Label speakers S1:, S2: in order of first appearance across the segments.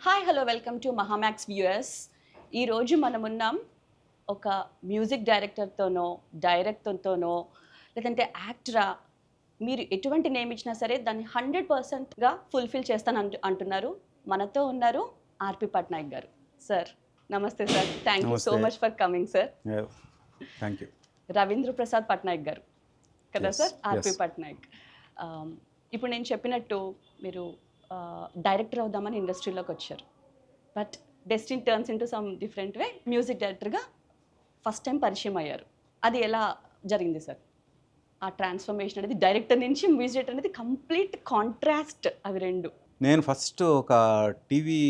S1: Hi hello welcome to Mahamax viewers. ఈరోజు మనమున్నాం ఒక మ్యూజిక్ డైరెక్టర్తోనో లేదంటే యాక్టరా, మీరు ఎటువంటి నేమ్ ఇచ్చినా సరే దాన్ని 100%గా ఫుల్ఫిల్ చేస్తాను అంటున్నారు. మనతో ఉన్నారు ఆర్పి పట్నాయక్ గారు. సార్ నమస్తే sir, thank you so much for coming sir.
S2: Thank you.
S1: Ravindra Prasad Patnaik గారు కదా సార్, ఆర్పి పట్నాయక్. ఇప్పుడు నేను చెప్పినట్టు మీరు డైరెక్టర్ అవుదామని ఇండస్ట్రీలోకి వచ్చారు. But destiny turns into some different way music డైరెక్టర్గా ఫస్ట్ టైం పరిచయం అయ్యారు. అది ఎలా జరిగింది సార్? ఆ ట్రాన్స్ఫర్మేషన్ అనేది డైరెక్టర్ నుంచి మ్యూజిక్ డైరెక్టర్ అనేది కంప్లీట్ కాంట్రాస్ట్ అవి రెండు.
S2: నేను ఫస్ట్ ఒక టీవీ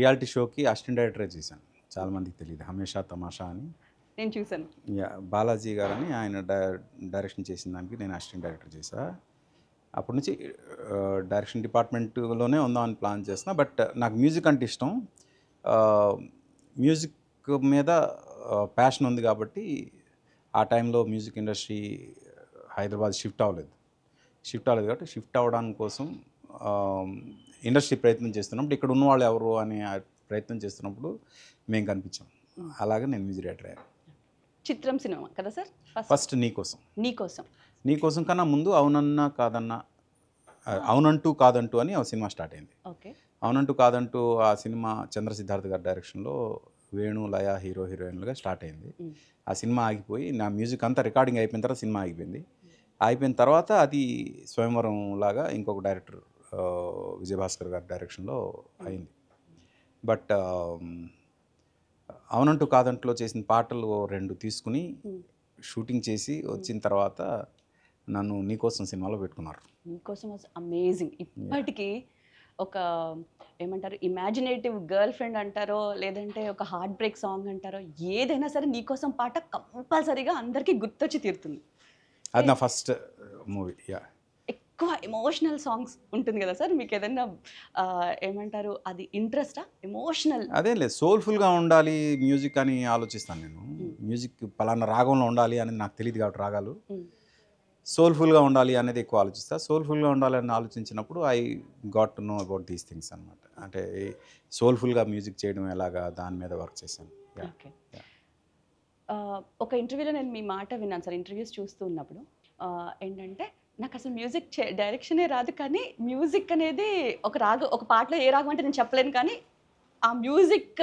S2: రియాలిటీ షోకి అసిస్టెంట్ డైరెక్టరే చేశాను. చాలామందికి తెలియదు, హమేషా తమాషా అని.
S1: నేను చూశాను.
S2: బాలాజీ గారని ఆయన డైరెక్షన్ చేసిన దానికి నేను అసిస్టెంట్ డైరెక్టర్ చేశాను. అప్పటి నుంచి డైరెక్షన్ డిపార్ట్మెంట్లోనే ఉందామని ప్లాన్ చేస్తున్నా. బట్ నాకు మ్యూజిక్ అంటే ఇష్టం, మ్యూజిక్ మీద ప్యాషన్ ఉంది కాబట్టి ఆ టైంలో మ్యూజిక్ ఇండస్ట్రీ హైదరాబాద్ షిఫ్ట్ అవ్వలేదు కాబట్టి షిఫ్ట్ అవ్వడానికి కోసం ఇండస్ట్రీ ప్రయత్నం చేస్తున్నప్పుడు ఇక్కడ ఉన్నవాళ్ళు ఎవరు అని ప్రయత్నం చేస్తున్నప్పుడు మేము కనిపించాం. అలాగే నేను మ్యూజిక్ డైరెక్టర్ అయ్యాను.
S1: చిత్రం సినిమా కదా సార్?
S2: ఫస్ట్ నీకోసం కన్నా ముందు అవునంటూ కాదంటూ అని ఒక సినిమా స్టార్ట్ అయింది. అవునంటూ కాదంటూ ఆ సినిమా చంద్ర సిద్ధార్థ్ గారి డైరెక్షన్లో వేణు లయ హీరోయిన్లుగా స్టార్ట్ అయింది. ఆ సినిమా ఆగిపోయి నా మ్యూజిక్ అంతా రికార్డింగ్ అయిపోయిన తర్వాత సినిమా అయిపోయిన తర్వాత అది స్వయంవరం లాగా ఇంకొక డైరెక్టర్ విజయభాస్కర్ గారి డైరెక్షన్లో అయింది. బట్ అవునంటూ కాదంట్లో చేసిన పాటలు 2 తీసుకుని షూటింగ్ చేసి వచ్చిన తర్వాత నన్ను నీకోసం సినిమాలో పెట్టుకున్నారు.
S1: నీకోసం వాజ్ అమేజింగ్. ఇప్పటికీ ఒక ఏమంటారు, ఇమాజినేటివ్ గర్ల్ ఫ్రెండ్ అంటారో లేదంటే ఒక హార్ట్ బ్రేక్ సాంగ్ అంటారో, ఏదైనా సరే నీకోసం పాట కంపల్సరీగా అందరికీ గుర్తొచ్చి తీరుతుంది.
S2: అది నా ఫస్ట్ మూవీ.
S1: ఎక్కువ ఎమోషనల్ సాంగ్స్ ఉంటుంది కదా సార్, మీకు ఏదైనా ఏమంటారు అది ఇంట్రెస్టా? ఎమోషనల్
S2: అదే లేదు, సోల్ఫుల్గా ఉండాలి మ్యూజిక్ అని ఆలోచిస్తాను నేను. మ్యూజిక్ పలానా రాగంలో ఉండాలి అనేది నాకు తెలియదు కాబట్టి రాగాలు సోల్ఫుల్గా ఉండాలి అనేది ఎక్కువ ఆలోచిస్తా. సోల్ఫుల్గా ఉండాలని ఆలోచించినప్పుడు I got to know about these things అనమాట. అంటే సోల్ఫుల్గా మ్యూజిక్ చేయడం ఎలాగా దాని మీద వర్క్ చేశాను.
S1: ఒక ఇంటర్వ్యూలో నేను మీ మాట విన్నాను సార్, ఇంటర్వ్యూస్ చూస్తూ ఉన్నప్పుడు ఏంటంటే నాకు అసలు మ్యూజిక్ డైరెక్షనే రాదు, కానీ మ్యూజిక్ అనేది ఒక పాటలో ఏ రాగం అంటే నేను చెప్పలేను, కానీ ఆ మ్యూజిక్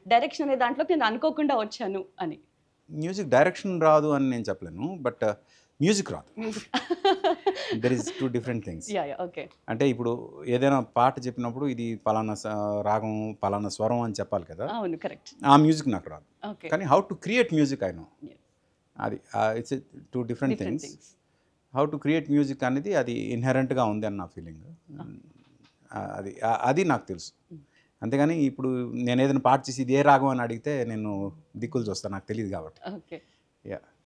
S1: డైరెక్షన్ అనే దాంట్లోకి నేను అనుకోకుండా వచ్చాను అని.
S2: మ్యూజిక్ డైరెక్షన్ రాదు అని నేను చెప్పలేను, బట్ మ్యూజిక్ రాదు. There is 2 different things. అంటే ఇప్పుడు ఏదైనా పాట చెప్పినప్పుడు ఇది పలానా రాగం పలానా స్వరం అని చెప్పాలి కదా.
S1: అవును, కరెక్ట్.
S2: ఆ మ్యూజిక్ నాకు రాదు, కానీ how to create music I know. అది it's 2 different things. How to create music అనేది అది ఇన్హెరెంట్గా ఉంది అని నా ఫీలింగ్. అది నాకు తెలుసు. అంతేగాని ఇప్పుడు నేను ఏదైనా పాట చేసి ఇది ఏ రాగం అని అడిగితే నేను దిక్కులు చూస్తాను, నాకు తెలియదు కాబట్టి.